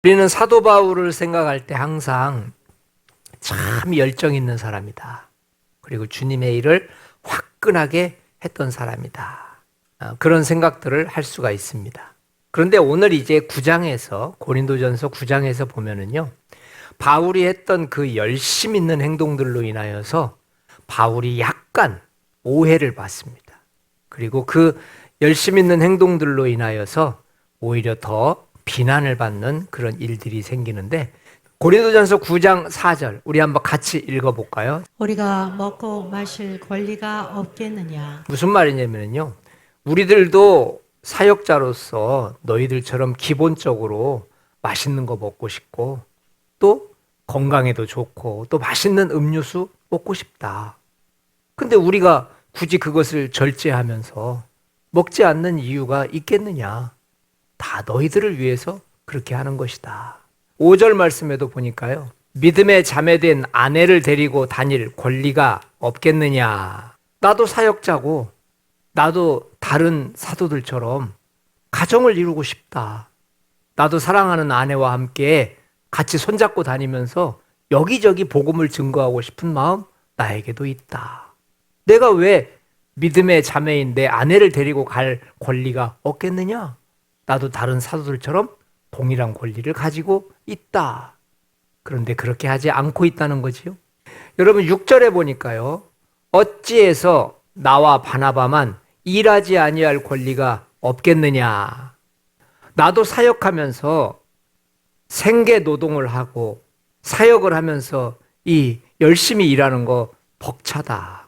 우리는 사도 바울을 생각할 때 항상 참 열정 있는 사람이다. 그리고 주님의 일을 화끈하게 했던 사람이다. 그런 생각들을 할 수가 있습니다. 그런데 오늘 이제 9장에서 고린도전서 9장에서 보면은요. 바울이 했던 그 열심 있는 행동들로 인하여서 바울이 약간 오해를 받습니다. 그리고 그 열심 있는 행동들로 인하여서 오히려 더 비난을 받는 그런 일들이 생기는데 고린도전서 9장 4절 우리 한번 같이 읽어볼까요? 우리가 먹고 마실 권리가 없겠느냐? 무슨 말이냐면요. 우리들도 사역자로서 너희들처럼 기본적으로 맛있는 거 먹고 싶고 또 건강에도 좋고 또 맛있는 음료수 먹고 싶다. 근데 우리가 굳이 그것을 절제하면서 먹지 않는 이유가 있겠느냐? 다 너희들을 위해서 그렇게 하는 것이다. 5절 말씀에도 보니까요. 믿음에 자매된 아내를 데리고 다닐 권리가 없겠느냐? 나도 사역자고 나도 다른 사도들처럼 가정을 이루고 싶다. 나도 사랑하는 아내와 함께 같이 손잡고 다니면서 여기저기 복음을 증거하고 싶은 마음 나에게도 있다. 내가 왜 믿음의 자매인 내 아내를 데리고 갈 권리가 없겠느냐? 나도 다른 사도들처럼 동일한 권리를 가지고 있다. 그런데 그렇게 하지 않고 있다는 거지요. 여러분 6절에 보니까요. 어찌해서 나와 바나바만 일하지 아니할 권리가 없겠느냐. 나도 사역하면서 생계 노동을 하고 사역을 하면서 이 열심히 일하는 거 벅차다.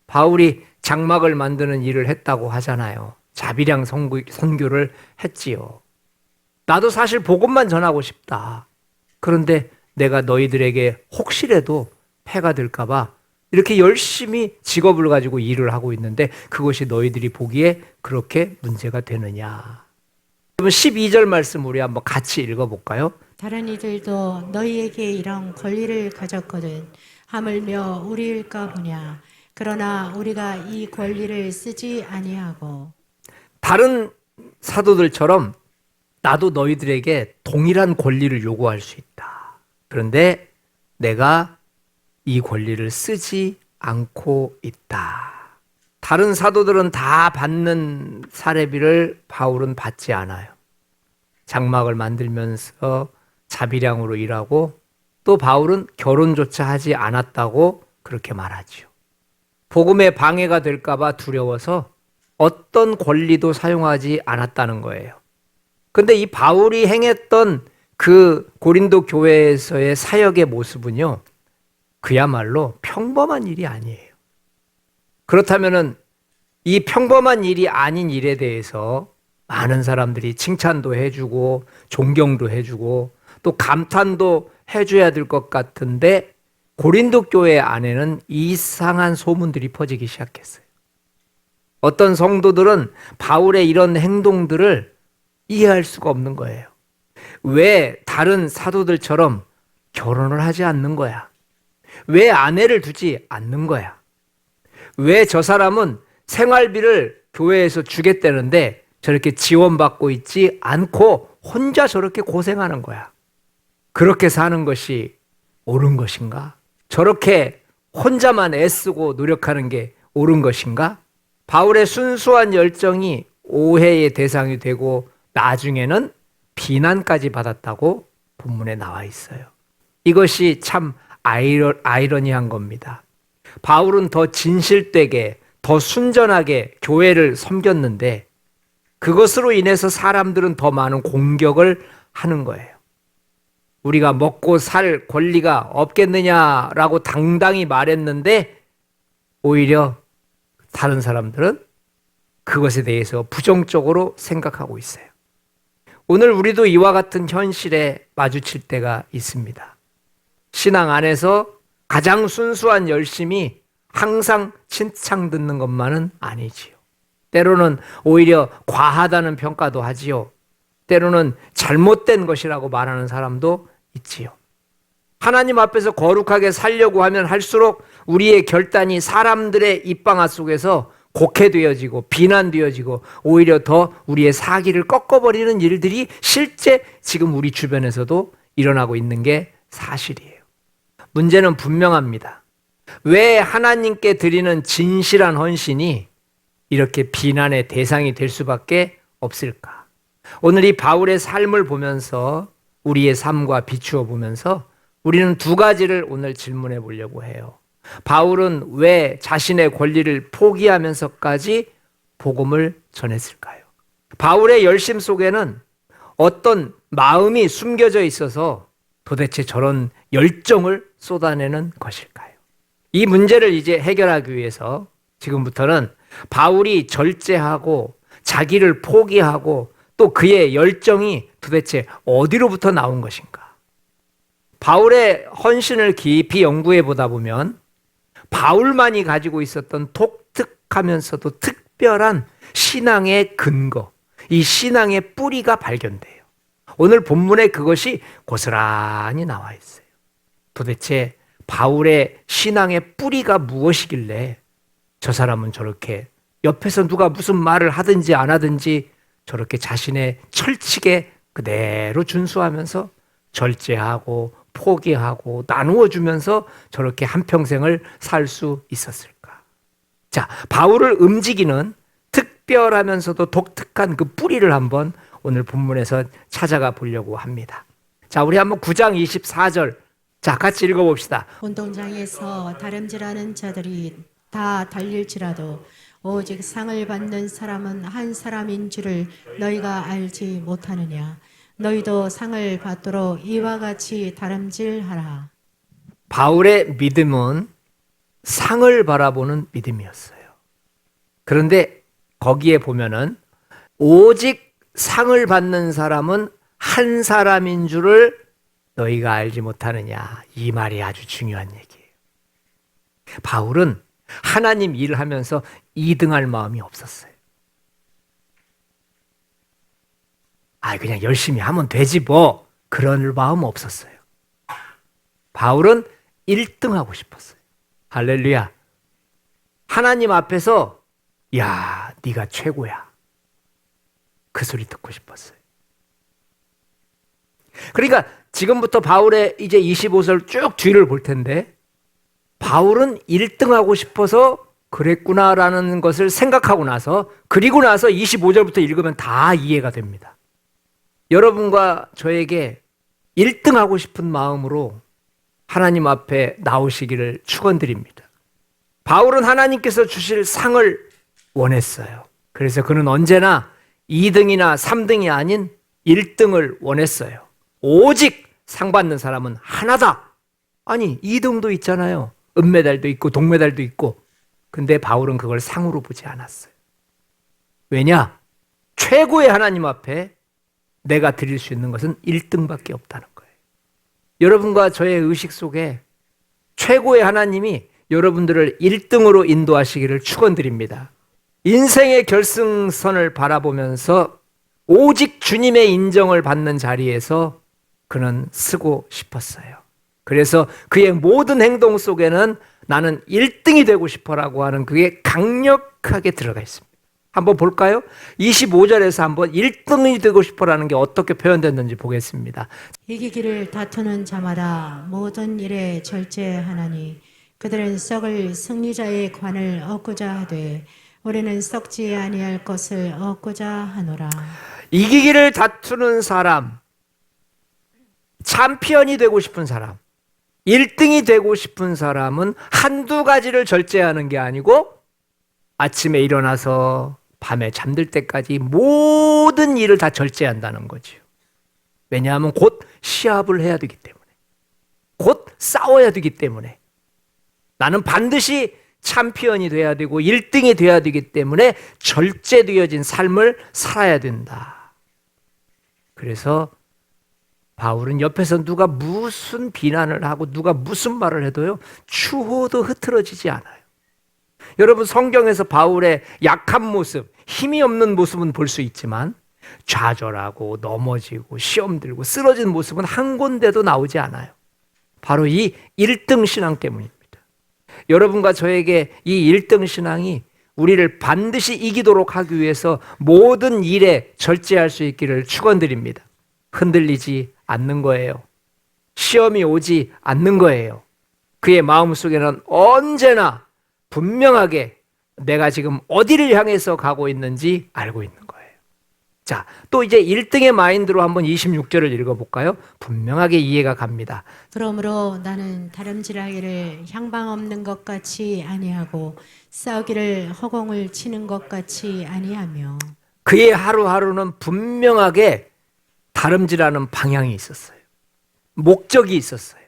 바울이 장막을 만드는 일을 했다고 하잖아요. 자비량 선교를 했지요. 나도 사실 복음만 전하고 싶다. 그런데 내가 너희들에게 혹시라도 폐가 될까 봐 이렇게 열심히 직업을 가지고 일을 하고 있는데 그것이 너희들이 보기에 그렇게 문제가 되느냐. 그러면 12절 말씀 우리 한번 같이 읽어볼까요? 다른 이들도 너희에게 이런 권리를 가졌거든. 하물며 우리일까 보냐. 그러나 우리가 이 권리를 쓰지 아니하고 다른 사도들처럼 나도 너희들에게 동일한 권리를 요구할 수 있다. 그런데 내가 이 권리를 쓰지 않고 있다. 다른 사도들은 다 받는 사례비를 바울은 받지 않아요. 장막을 만들면서 자비량으로 일하고 또 바울은 결혼조차 하지 않았다고 그렇게 말하죠. 복음에 방해가 될까 봐 두려워서 어떤 권리도 사용하지 않았다는 거예요. 근데 이 바울이 행했던 그 고린도 교회에서의 사역의 모습은요, 그야말로 평범한 일이 아니에요. 그렇다면은 이 평범한 일이 아닌 일에 대해서 많은 사람들이 칭찬도 해주고 존경도 해주고 또 감탄도 해줘야 될 것 같은데 고린도 교회 안에는 이상한 소문들이 퍼지기 시작했어요. 어떤 성도들은 바울의 이런 행동들을 이해할 수가 없는 거예요. 왜 다른 사도들처럼 결혼을 하지 않는 거야? 왜 아내를 두지 않는 거야? 왜 저 사람은 생활비를 교회에서 주겠다는데 저렇게 지원받고 있지 않고 혼자 저렇게 고생하는 거야? 그렇게 사는 것이 옳은 것인가? 저렇게 혼자만 애쓰고 노력하는 게 옳은 것인가? 바울의 순수한 열정이 오해의 대상이 되고 나중에는 비난까지 받았다고 본문에 나와 있어요. 이것이 참 아이러니한 겁니다. 바울은 더 진실되게 더 순전하게 교회를 섬겼는데 그것으로 인해서 사람들은 더 많은 공격을 하는 거예요. 우리가 먹고 살 권리가 없겠느냐라고 당당히 말했는데 오히려 다른 사람들은 그것에 대해서 부정적으로 생각하고 있어요. 오늘 우리도 이와 같은 현실에 마주칠 때가 있습니다. 신앙 안에서 가장 순수한 열심이 항상 칭찬 듣는 것만은 아니지요. 때로는 오히려 과하다는 평가도 하지요. 때로는 잘못된 것이라고 말하는 사람도 있지요. 하나님 앞에서 거룩하게 살려고 하면 할수록 우리의 결단이 사람들의 입방아 속에서 곡해되어지고 비난되어지고 오히려 더 우리의 사기를 꺾어버리는 일들이 실제 지금 우리 주변에서도 일어나고 있는 게 사실이에요. 문제는 분명합니다. 왜 하나님께 드리는 진실한 헌신이 이렇게 비난의 대상이 될 수밖에 없을까? 오늘 이 바울의 삶을 보면서 우리의 삶과 비추어 보면서 우리는 두 가지를 오늘 질문해 보려고 해요. 바울은 왜 자신의 권리를 포기하면서까지 복음을 전했을까요? 바울의 열심 속에는 어떤 마음이 숨겨져 있어서 도대체 저런 열정을 쏟아내는 것일까요? 이 문제를 이제 해결하기 위해서 지금부터는 바울이 절제하고 자기를 포기하고 또 그의 열정이 도대체 어디로부터 나온 것인가? 바울의 헌신을 깊이 연구해 보다 보면 바울만이 가지고 있었던 독특하면서도 특별한 신앙의 근거, 이 신앙의 뿌리가 발견돼요. 오늘 본문에 그것이 고스란히 나와 있어요. 도대체 바울의 신앙의 뿌리가 무엇이길래 저 사람은 저렇게 옆에서 누가 무슨 말을 하든지 안 하든지 저렇게 자신의 철칙에 그대로 준수하면서 절제하고 포기하고 나누어 주면서 저렇게 한평생을 살 수 있었을까? 자, 바울을 움직이는 특별하면서도 독특한 그 뿌리를 한번 오늘 본문에서 찾아가 보려고 합니다. 자, 우리 한번 9장 24절 자, 같이 읽어봅시다. 운동장에서 다름질하는 자들이 다 달릴지라도 오직 상을 받는 사람은 한 사람인 줄을 너희가 알지 못하느냐. 너희도 상을 받도록 이와 같이 다름질하라. 바울의 믿음은 상을 바라보는 믿음이었어요. 그런데 거기에 보면은 오직 상을 받는 사람은 한 사람인 줄을 너희가 알지 못하느냐. 이 말이 아주 중요한 얘기예요. 바울은 하나님 일을 하면서 2등할 마음이 없었어요. 그냥 열심히 하면 되지 뭐. 그런 마음 없었어요. 바울은 1등하고 싶었어요. 할렐루야. 하나님 앞에서 야, 네가 최고야. 그 소리 듣고 싶었어요. 그러니까 지금부터 바울의 이제 25절 쭉 뒤를 볼 텐데 바울은 1등하고 싶어서 그랬구나라는 것을 생각하고 나서 그리고 나서 25절부터 읽으면 다 이해가 됩니다. 여러분과 저에게 1등하고 싶은 마음으로 하나님 앞에 나오시기를 축원드립니다. 바울은 하나님께서 주실 상을 원했어요. 그래서 그는 언제나 2등이나 3등이 아닌 1등을 원했어요. 오직 상 받는 사람은 하나다. 아니 2등도 있잖아요. 은메달도 있고 동메달도 있고. 근데 바울은 그걸 상으로 보지 않았어요. 왜냐? 최고의 하나님 앞에 내가 드릴 수 있는 것은 1등밖에 없다는 거예요. 여러분과 저의 의식 속에 최고의 하나님이 여러분들을 1등으로 인도하시기를 축원드립니다. 인생의 결승선을 바라보면서 오직 주님의 인정을 받는 자리에서 그는 쓰고 싶었어요. 그래서 그의 모든 행동 속에는 나는 1등이 되고 싶어라고 하는 그게 강력하게 들어가 있습니다. 한번 볼까요? 25절에서 한번 1등이 되고 싶어라는 게 어떻게 표현됐는지 보겠습니다. 이기기를 다투는 자마다 모든 일에 절제하나니 그들은 썩을 승리자의 관을 얻고자 하되 우리는 썩지 아니할 것을 얻고자 하노라. 이기기를 다투는 사람, 챔피언이 되고 싶은 사람, 1등이 되고 싶은 사람은 한두 가지를 절제하는 게 아니고 아침에 일어나서 밤에 잠들 때까지 모든 일을 다 절제한다는 거죠. 왜냐하면 곧 시합을 해야 되기 때문에, 곧 싸워야 되기 때문에, 나는 반드시 챔피언이 돼야 되고 1등이 돼야 되기 때문에 절제되어진 삶을 살아야 된다. 그래서 바울은 옆에서 누가 무슨 비난을 하고 누가 무슨 말을 해도요, 추호도 흐트러지지 않아요. 여러분 성경에서 바울의 약한 모습, 힘이 없는 모습은 볼 수 있지만 좌절하고 넘어지고 시험 들고 쓰러진 모습은 한 군데도 나오지 않아요. 바로 이 1등 신앙 때문입니다. 여러분과 저에게 이 1등 신앙이 우리를 반드시 이기도록 하기 위해서 모든 일에 절제할 수 있기를 축원드립니다. 흔들리지 않는 거예요. 시험이 오지 않는 거예요. 그의 마음속에는 언제나 분명하게 내가 지금 어디를 향해서 가고 있는지 알고 있는 거예요. 자, 또 이제 1등의 마인드로 한번 26절을 읽어볼까요? 분명하게 이해가 갑니다. 그러므로 나는 다름질하기를 향방 없는 것 같이 아니하고 싸우기를 허공을 치는 것 같이 아니하며. 그의 하루하루는 분명하게 다름질하는 방향이 있었어요. 목적이 있었어요.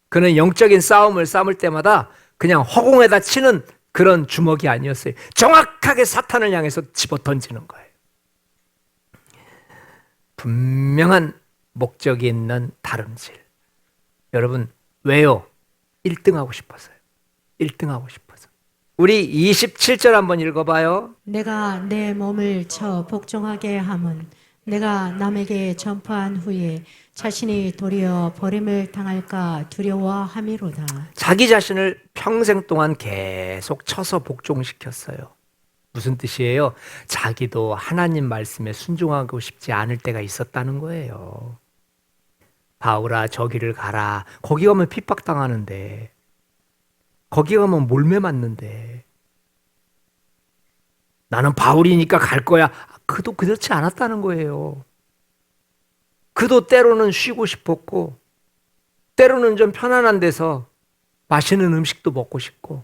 그는 영적인 싸움을 싸울 때마다 그냥 허공에다 치는 그런 주먹이 아니었어요. 정확하게 사탄을 향해서 집어 던지는 거예요. 분명한 목적이 있는 다름질. 여러분, 왜요? 1등하고 싶어서요. 1등하고 싶어서. 우리 27절 한번 읽어봐요. 내가 내 몸을 쳐 복종하게 함은 내가 남에게 전파한 후에 자신이 도리어 버림을 당할까 두려워함이로다. 자기 자신을 평생 동안 계속 쳐서 복종시켰어요. 무슨 뜻이에요? 자기도 하나님 말씀에 순종하고 싶지 않을 때가 있었다는 거예요. 바울아, 저기를 가라. 거기 가면 핍박당하는데, 거기 가면 몰매 맞는데, 나는 바울이니까 갈 거야. 그도 그렇지 않았다는 거예요. 그도 때로는 쉬고 싶었고, 때로는 좀 편안한 데서 맛있는 음식도 먹고 싶고,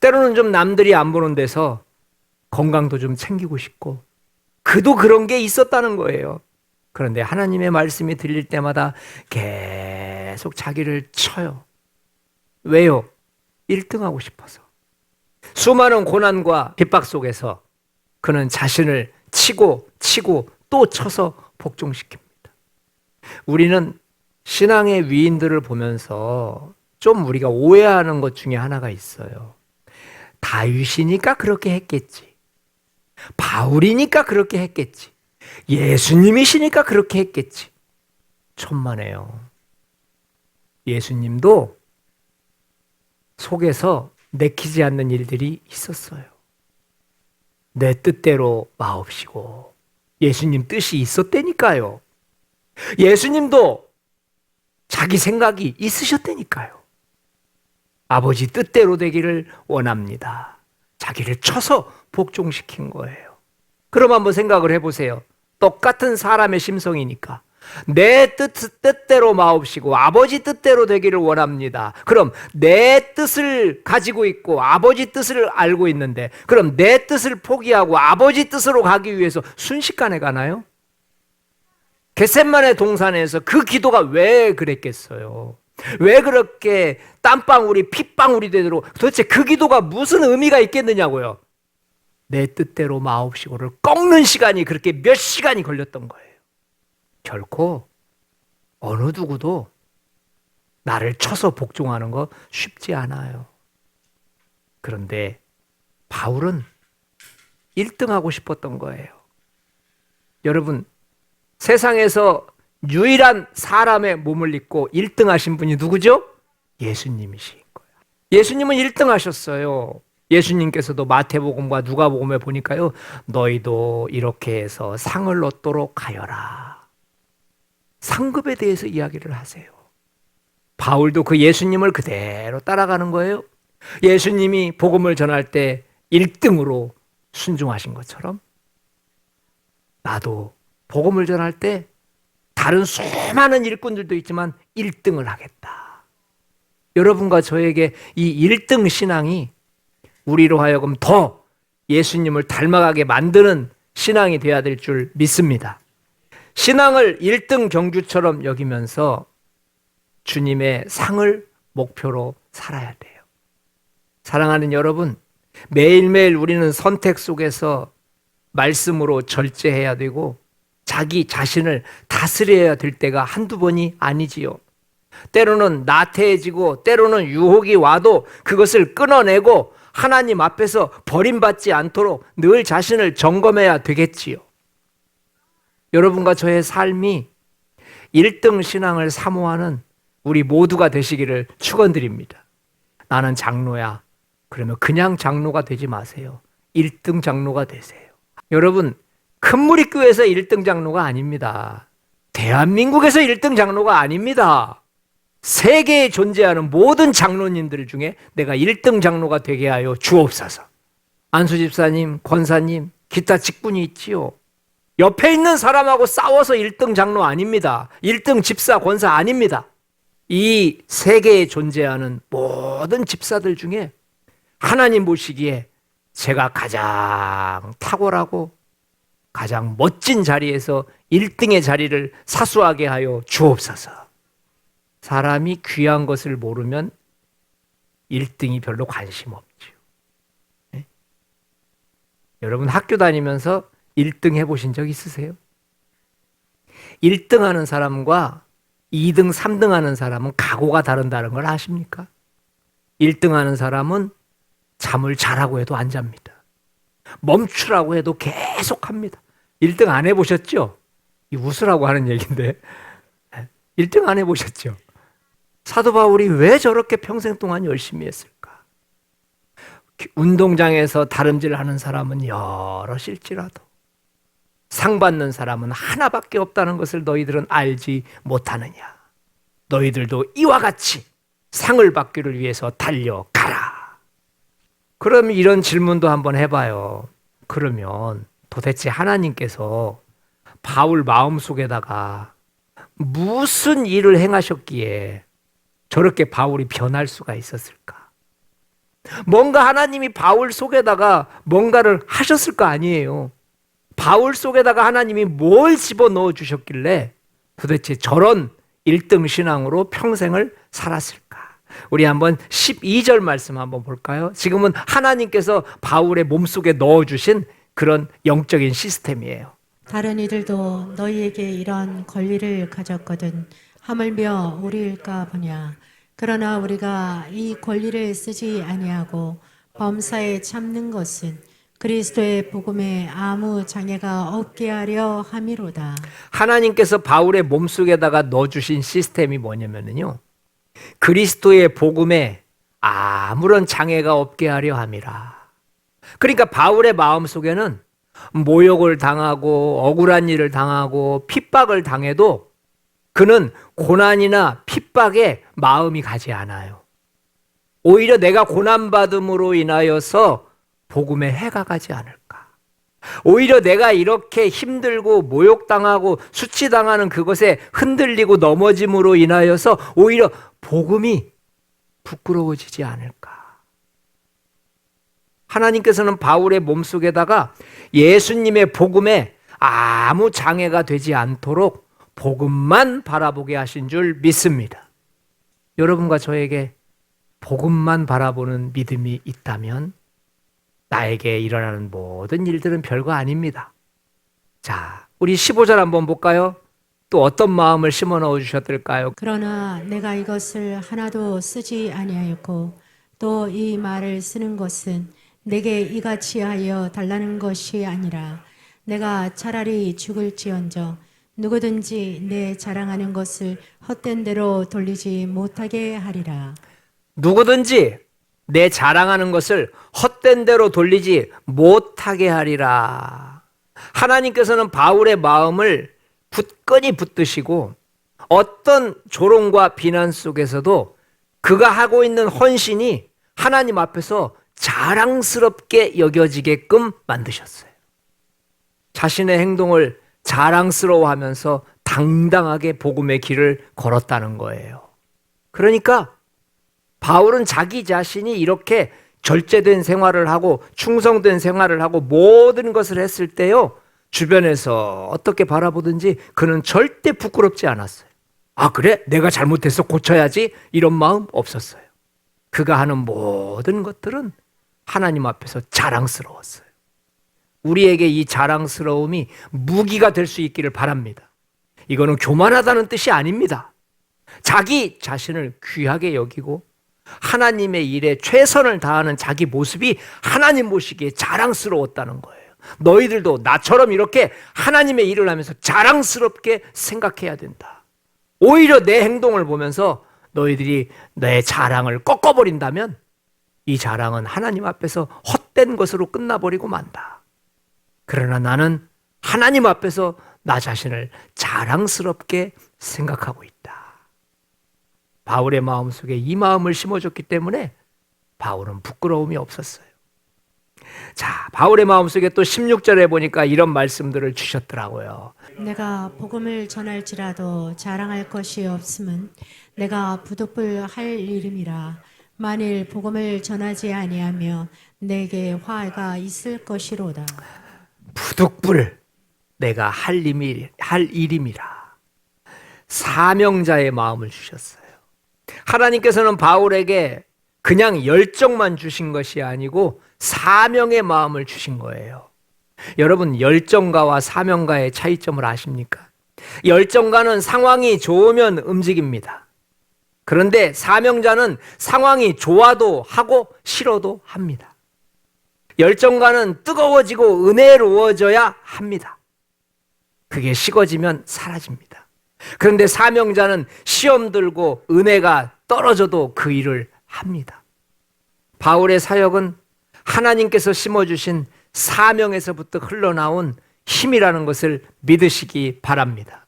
때로는 좀 남들이 안 보는 데서 건강도 좀 챙기고 싶고, 그도 그런 게 있었다는 거예요. 그런데 하나님의 말씀이 들릴 때마다 계속 자기를 쳐요. 왜요? 1등하고 싶어서. 수많은 고난과 핍박 속에서 그는 자신을 치고 또 쳐서 복종시킵니다. 우리는 신앙의 위인들을 보면서 좀 우리가 오해하는 것 중에 하나가 있어요. 다윗이니까 그렇게 했겠지. 바울이니까 그렇게 했겠지. 예수님이시니까 그렇게 했겠지. 천만에요. 예수님도 속에서 내키지 않는 일들이 있었어요. 내 뜻대로 마옵시고 예수님 뜻이 있었다니까요. 예수님도 자기 생각이 있으셨다니까요. 아버지 뜻대로 되기를 원합니다. 자기를 쳐서 복종시킨 거예요. 그럼 한번 생각을 해보세요. 똑같은 사람의 심성이니까 내 뜻대로 마옵시고 아버지 뜻대로 되기를 원합니다. 그럼 내 뜻을 가지고 있고 아버지 뜻을 알고 있는데 그럼 내 뜻을 포기하고 아버지 뜻으로 가기 위해서 순식간에 가나요? 겟세마네 동산에서 그 기도가 왜 그랬겠어요? 왜 그렇게 땀방울이 핏방울이 되도록 도대체 그 기도가 무슨 의미가 있겠느냐고요. 내 뜻대로 마옵시고를 꺾는 시간이 그렇게 몇 시간이 걸렸던 거예요. 결코 어느 누구도 나를 쳐서 복종하는 거 쉽지 않아요. 그런데 바울은 1등하고 싶었던 거예요. 여러분, 세상에서 유일한 사람의 몸을 입고 1등 하신 분이 누구죠? 예수님이신 거예요. 예수님은 1등 하셨어요. 예수님께서도 마태복음과 누가복음에 보니까요. 너희도 이렇게 해서 상을 얻도록 하여라. 상급에 대해서 이야기를 하세요. 바울도 그 예수님을 그대로 따라가는 거예요. 예수님이 복음을 전할 때 1등으로 순종하신 것처럼 나도 복음을 전할 때 다른 수많은 일꾼들도 있지만 1등을 하겠다. 여러분과 저에게 이 1등 신앙이 우리로 하여금 더 예수님을 닮아가게 만드는 신앙이 되어야 될 줄 믿습니다. 신앙을 1등 경주처럼 여기면서 주님의 상을 목표로 살아야 돼요. 사랑하는 여러분, 매일매일 우리는 선택 속에서 말씀으로 절제해야 되고 자기 자신을 다스려야 될 때가 한두 번이 아니지요. 때로는 나태해지고 때로는 유혹이 와도 그것을 끊어내고 하나님 앞에서 버림받지 않도록 늘 자신을 점검해야 되겠지요. 여러분과 저의 삶이 1등 신앙을 사모하는 우리 모두가 되시기를 축원드립니다. 나는 장로야. 그러면 그냥 장로가 되지 마세요. 1등 장로가 되세요. 여러분, 큰무리교회에서 1등 장로가 아닙니다. 대한민국에서 1등 장로가 아닙니다. 세계에 존재하는 모든 장로님들 중에 내가 1등 장로가 되게 하여 주옵소서. 안수 집사님, 권사님, 기타 직분이 있지요. 옆에 있는 사람하고 싸워서 1등 장로 아닙니다. 1등 집사, 권사 아닙니다. 이 세계에 존재하는 모든 집사들 중에 하나님 보시기에 제가 가장 탁월하고 가장 멋진 자리에서 1등의 자리를 사수하게 하여 주옵소서. 사람이 귀한 것을 모르면 1등이 별로 관심 없죠. 네? 여러분 학교 다니면서 1등 해보신 적 있으세요? 1등 하는 사람과 2등, 3등 하는 사람은 각오가 다른다는 걸 아십니까? 1등 하는 사람은 잠을 자라고 해도 안 잡니다. 멈추라고 해도 계속 합니다. 1등 안 해보셨죠? 이 웃으라고 하는 얘기인데 1등 안 해보셨죠? 사도 바울이 왜 저렇게 평생 동안 열심히 했을까? 운동장에서 다름질하는 사람은 여럿일지라도 상 받는 사람은 하나밖에 없다는 것을 너희들은 알지 못하느냐? 너희들도 이와 같이 상을 받기를 위해서 달려가라. 그럼 이런 질문도 한번 해봐요. 그러면 도대체 하나님께서 바울 마음속에다가 무슨 일을 행하셨기에 저렇게 바울이 변할 수가 있었을까? 뭔가 하나님이 바울 속에다가 뭔가를 하셨을 거 아니에요. 바울 속에다가 하나님이 뭘 집어넣어 주셨길래 도대체 저런 1등 신앙으로 평생을 살았을까? 우리 한번 12절 말씀 한번 볼까요? 지금은 하나님께서 바울의 몸속에 넣어주신 그런 영적인 시스템이에요. 다른 이들도 너희에게 이런 권리를 가졌거든 하물며 우리일까 보냐. 그러나 우리가 이 권리를 쓰지 아니하고 범사에 참는 것은 그리스도의 복음에 아무 장애가 없게 하려 함이로다. 하나님께서 바울의 몸속에다가 넣어주신 시스템이 뭐냐면요, 그리스도의 복음에 아무런 장애가 없게 하려 함이라. 그러니까 바울의 마음속에는 모욕을 당하고 억울한 일을 당하고 핍박을 당해도 그는 고난이나 핍박에 마음이 가지 않아요. 오히려 내가 고난받음으로 인하여서 복음에 해가 가지 않을까. 오히려 내가 이렇게 힘들고 모욕당하고 수치당하는 그것에 흔들리고 넘어짐으로 인하여서 오히려 복음이 부끄러워지지 않을까. 하나님께서는 바울의 몸속에다가 예수님의 복음에 아무 장애가 되지 않도록 복음만 바라보게 하신 줄 믿습니다. 여러분과 저에게 복음만 바라보는 믿음이 있다면 나에게 일어나는 모든 일들은 별거 아닙니다. 자, 우리 15절 한번 볼까요? 또 어떤 마음을 심어 넣어 주셨을까요? 그러나 내가 이것을 하나도 쓰지 아니하였고 또 이 말을 쓰는 것은 내게 이같이 하여 달라는 것이 아니라 내가 차라리 죽을지언정 누구든지 내 자랑하는 것을 헛된 대로 돌리지 못하게 하리라. 누구든지 내 자랑하는 것을 헛된 대로 돌리지 못하게 하리라. 하나님께서는 바울의 마음을 굳건히 붙드시고 어떤 조롱과 비난 속에서도 그가 하고 있는 헌신이 하나님 앞에서 자랑스럽게 여겨지게끔 만드셨어요. 자신의 행동을 자랑스러워하면서 당당하게 복음의 길을 걸었다는 거예요. 그러니까 바울은 자기 자신이 이렇게 절제된 생활을 하고 충성된 생활을 하고 모든 것을 했을 때요, 주변에서 어떻게 바라보든지 그는 절대 부끄럽지 않았어요. 아, 그래? 내가 잘못해서 고쳐야지? 이런 마음 없었어요. 그가 하는 모든 것들은 하나님 앞에서 자랑스러웠어요. 우리에게 이 자랑스러움이 무기가 될 수 있기를 바랍니다. 이거는 교만하다는 뜻이 아닙니다. 자기 자신을 귀하게 여기고 하나님의 일에 최선을 다하는 자기 모습이 하나님 보시기에 자랑스러웠다는 거예요. 너희들도 나처럼 이렇게 하나님의 일을 하면서 자랑스럽게 생각해야 된다. 오히려 내 행동을 보면서 너희들이 내 자랑을 꺾어버린다면 이 자랑은 하나님 앞에서 헛된 것으로 끝나버리고 만다. 그러나 나는 하나님 앞에서 나 자신을 자랑스럽게 생각하고 있다. 바울의 마음속에 이 마음을 심어줬기 때문에 바울은 부끄러움이 없었어요. 자, 바울의 마음속에 또 16절에 보니까 이런 말씀들을 주셨더라고요. 내가 복음을 전할지라도 자랑할 것이 없음은 내가 부득불할 일임이라. 만일 복음을 전하지 아니하며 내게 화가 있을 것이로다. 부득불 내가 할 일임이라. 사명자의 마음을 주셨어요. 하나님께서는 바울에게 그냥 열정만 주신 것이 아니고 사명의 마음을 주신 거예요. 여러분, 열정가와 사명가의 차이점을 아십니까? 열정가는 상황이 좋으면 움직입니다. 그런데 사명자는 상황이 좋아도 하고 싫어도 합니다. 열정가는 뜨거워지고 은혜로워져야 합니다. 그게 식어지면 사라집니다. 그런데 사명자는 시험 들고 은혜가 떨어져도 그 일을 합니다. 바울의 사역은 하나님께서 심어주신 사명에서부터 흘러나온 힘이라는 것을 믿으시기 바랍니다.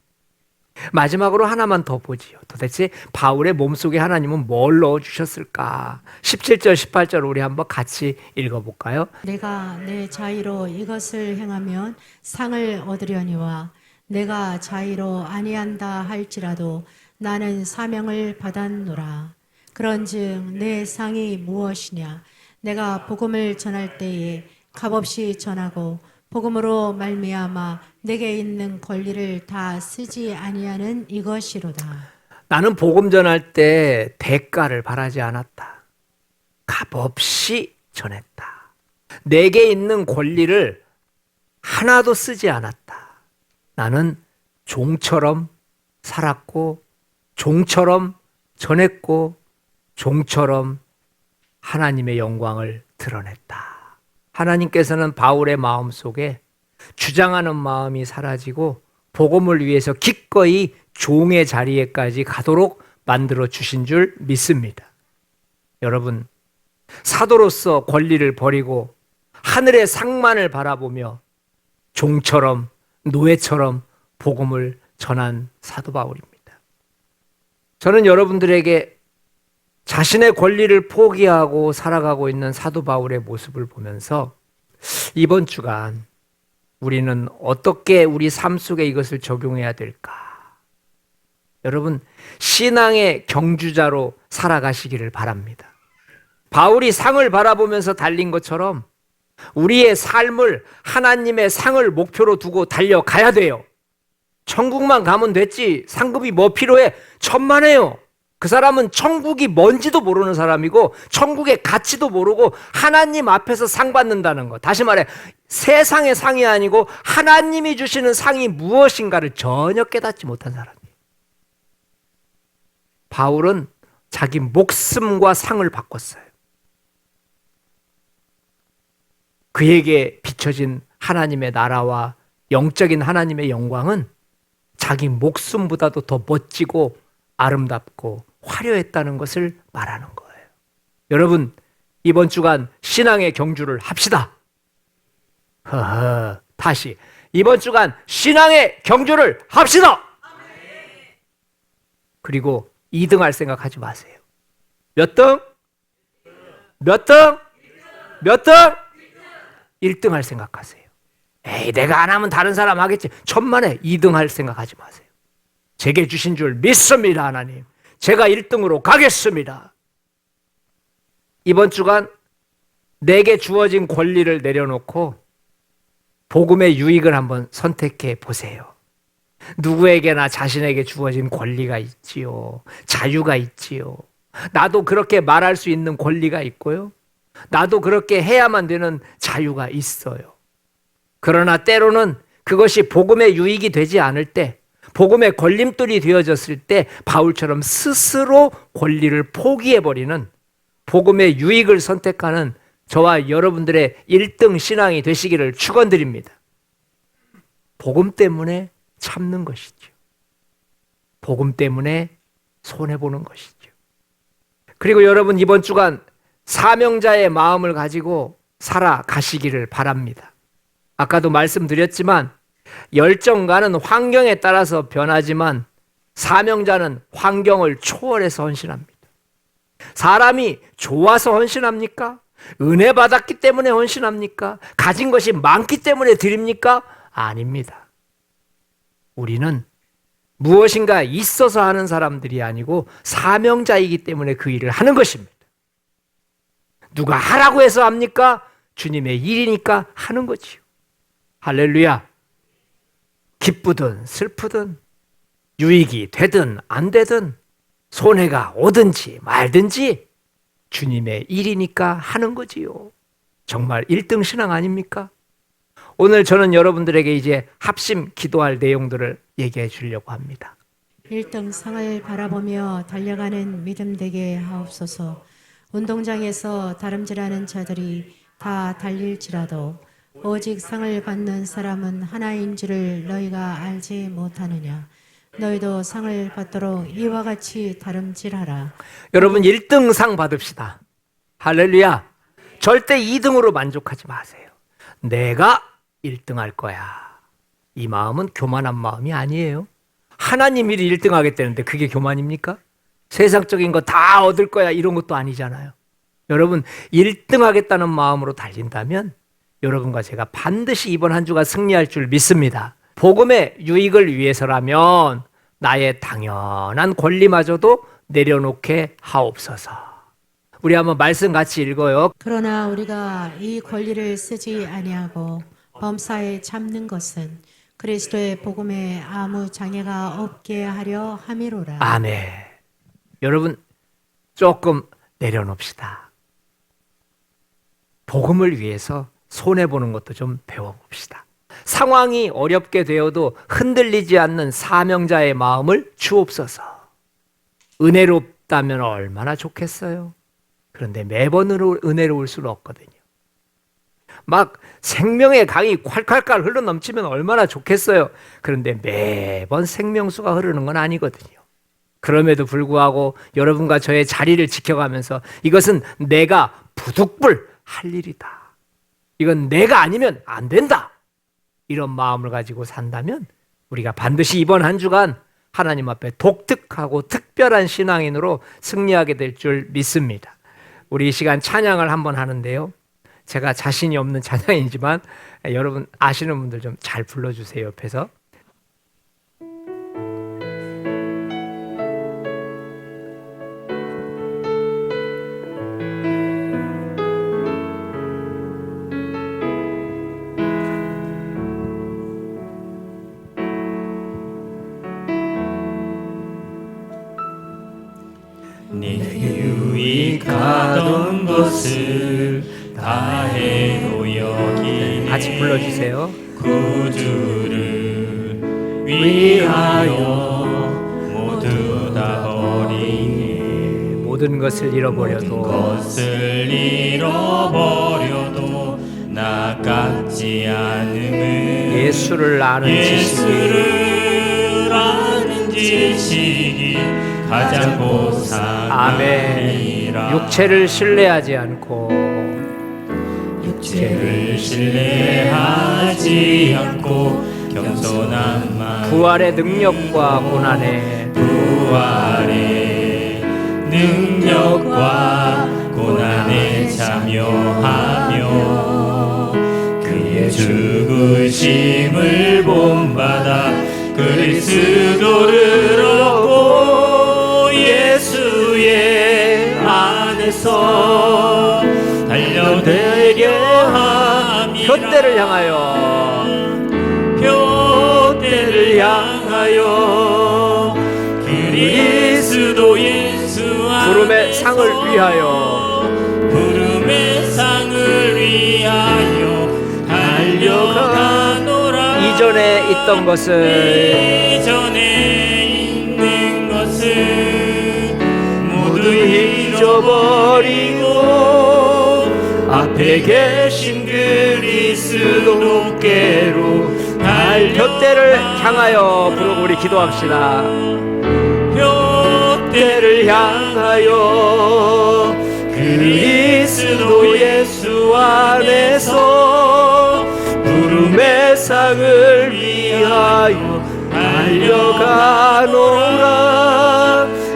마지막으로 하나만 더 보지요. 도대체 바울의 몸속에 하나님은 뭘 넣어주셨을까? 17절, 18절 우리 한번 같이 읽어볼까요? 내가 내 자의로 이것을 행하면 상을 얻으려니와 내가 자의로 아니한다 할지라도 나는 사명을 받았노라. 그런즉 내 상이 무엇이냐? 내가 복음을 전할 때에 값없이 전하고 복음으로 말미암아 내게 있는 권리를 다 쓰지 아니하는 이것이로다. 나는 복음 전할 때 대가를 바라지 않았다. 값없이 전했다. 내게 있는 권리를 하나도 쓰지 않았다. 나는 종처럼 살았고 종처럼 전했고 종처럼 하나님의 영광을 드러냈다. 하나님께서는 바울의 마음속에 주장하는 마음이 사라지고 복음을 위해서 기꺼이 종의 자리에까지 가도록 만들어 주신 줄 믿습니다. 여러분, 사도로서 권리를 버리고 하늘의 상만을 바라보며 종처럼 노예처럼 복음을 전한 사도 바울입니다. 저는 여러분들에게 자신의 권리를 포기하고 살아가고 있는 사도 바울의 모습을 보면서 이번 주간 우리는 어떻게 우리 삶 속에 이것을 적용해야 될까? 여러분, 신앙의 경주자로 살아가시기를 바랍니다. 바울이 상을 바라보면서 달린 것처럼 우리의 삶을 하나님의 상을 목표로 두고 달려가야 돼요. 천국만 가면 됐지 상급이 뭐 필요해? 천만에요. 그 사람은 천국이 뭔지도 모르는 사람이고 천국의 가치도 모르고 하나님 앞에서 상 받는다는 것. 다시 말해 세상의 상이 아니고 하나님이 주시는 상이 무엇인가를 전혀 깨닫지 못한 사람이에요. 바울은 자기 목숨과 상을 바꿨어요. 그에게 비춰진 하나님의 나라와 영적인 하나님의 영광은 자기 목숨보다도 더 멋지고 아름답고 화려했다는 것을 말하는 거예요. 여러분, 이번 주간 신앙의 경주를 합시다. 다시 이번 주간 신앙의 경주를 합시다. 그리고 2등 할 생각하지 마세요. 몇 등? 몇 등? 몇 등? 1등 할 생각하세요. 에이, 내가 안 하면 다른 사람 하겠지. 천만에 2등 할 생각하지 마세요. 제게 주신 줄 믿습니다, 하나님. 제가 1등으로 가겠습니다. 이번 주간 내게 주어진 권리를 내려놓고 복음의 유익을 한번 선택해 보세요. 누구에게나 자신에게 주어진 권리가 있지요. 자유가 있지요. 나도 그렇게 말할 수 있는 권리가 있고요. 나도 그렇게 해야만 되는 자유가 있어요. 그러나 때로는 그것이 복음의 유익이 되지 않을 때, 복음의 걸림돌이 되어졌을 때 바울처럼 스스로 권리를 포기해버리는 복음의 유익을 선택하는 저와 여러분들의 1등 신앙이 되시기를 축원드립니다. 복음 때문에 참는 것이죠. 복음 때문에 손해보는 것이죠. 그리고 여러분, 이번 주간 사명자의 마음을 가지고 살아가시기를 바랍니다. 아까도 말씀드렸지만 열정가는 환경에 따라서 변하지만 사명자는 환경을 초월해서 헌신합니다. 사람이 좋아서 헌신합니까? 은혜 받았기 때문에 헌신합니까? 가진 것이 많기 때문에 드립니까? 아닙니다. 우리는 무엇인가 있어서 하는 사람들이 아니고 사명자이기 때문에 그 일을 하는 것입니다. 누가 하라고 해서 합니까? 주님의 일이니까 하는 거지요. 할렐루야. 기쁘든 슬프든 유익이 되든 안 되든 손해가 오든지 말든지 주님의 일이니까 하는 거지요. 정말 1등 신앙 아닙니까? 오늘 저는 여러분들에게 이제 합심 기도할 내용들을 얘기해 주려고 합니다. 1등 상을 바라보며 달려가는 믿음 되게 하옵소서. 운동장에서 다름질하는 자들이 다 달릴지라도 오직 상을 받는 사람은 하나인 줄을 너희가 알지 못하느냐. 너희도 상을 받도록 이와 같이 다름질하라. 여러분 1등 상 받읍시다. 할렐루야. 절대 2등으로 만족하지 마세요. 내가 1등 할 거야. 이 마음은 교만한 마음이 아니에요. 하나님 일이 1등 하겠다는데 그게 교만입니까? 세상적인 거 다 얻을 거야 이런 것도 아니잖아요. 여러분 1등 하겠다는 마음으로 달린다면 여러분과 제가 반드시 이번 한 주가 승리할 줄 믿습니다. 복음의 유익을 위해서라면 나의 당연한 권리마저도 내려놓게 하옵소서. 우리 한번 말씀 같이 읽어요. 그러나 우리가 이 권리를 쓰지 아니하고 범사에 참는 것은 그리스도의 복음에 아무 장애가 없게 하려 함이로라. 아멘. 여러분 조금 내려놓읍시다. 복음을 위해서 손해보는 것도 좀 배워봅시다. 상황이 어렵게 되어도 흔들리지 않는 사명자의 마음을 주옵소서. 은혜롭다면 얼마나 좋겠어요. 그런데 매번 은혜로울 수는 없거든요. 막 생명의 강이 콸콸콸 흘러넘치면 얼마나 좋겠어요. 그런데 매번 생명수가 흐르는 건 아니거든요. 그럼에도 불구하고 여러분과 저의 자리를 지켜가면서 이것은 내가 부득불 할 일이다. 이건 내가 아니면 안 된다. 이런 마음을 가지고 산다면 우리가 반드시 이번 한 주간 하나님 앞에 독특하고 특별한 신앙인으로 승리하게 될 줄 믿습니다. 우리 이 시간 찬양을 한번 하는데요. 제가 자신이 없는 찬양이지만 여러분 아시는 분들 좀 잘 불러주세요. 옆에서. 내게 유익하던 것을 다 해도 여기 같이 불러주세요. 구주를 위하여 모두 다 버리네. 모든 것을 잃어버려도 것을 잃어버려도 나 깎지 않음은 예수를 아는 지식이 예수를 아는 지식이 가장 아멘. 보상이라. 육체를 신뢰하지 않고 육체를 신뢰하지 않고 겸손한 마음 부활의 능력과 고난에 부활의 능력과 고난에 참여하며 그의 죽으심을 본받아 그리스도를 얻고 예수의 안에서 달려들게 함이라. 표대를 향하여 표대를 향하여 그리스도 예수 안에서 구름의 상을 위하여 구름의 상을 위하여 달려가노라. 이전에 있던 것을 이전에 있는 것을 모두 잊어버리고 앞에 계신 그리스도께로 표대를 향하여 부르고 우리 기도합시다. 표대를 향하여 그리스도 예수 안에서 부름의 상을 위하여 달려가노라.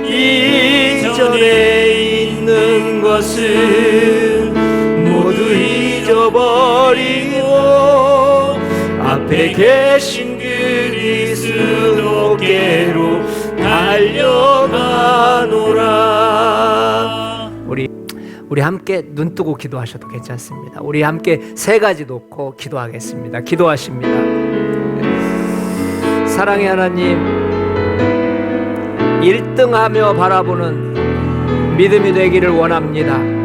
이전에 있는 것은 모두 잊어버리고 앞에 계신 그리스도께로 달려가노라. 우리 함께 눈 뜨고 기도하셔도 괜찮습니다. 우리 함께 세 가지 놓고 기도하겠습니다. 기도하십니다. 사랑의 하나님, 1등하며 바라보는 믿음이 되기를 원합니다.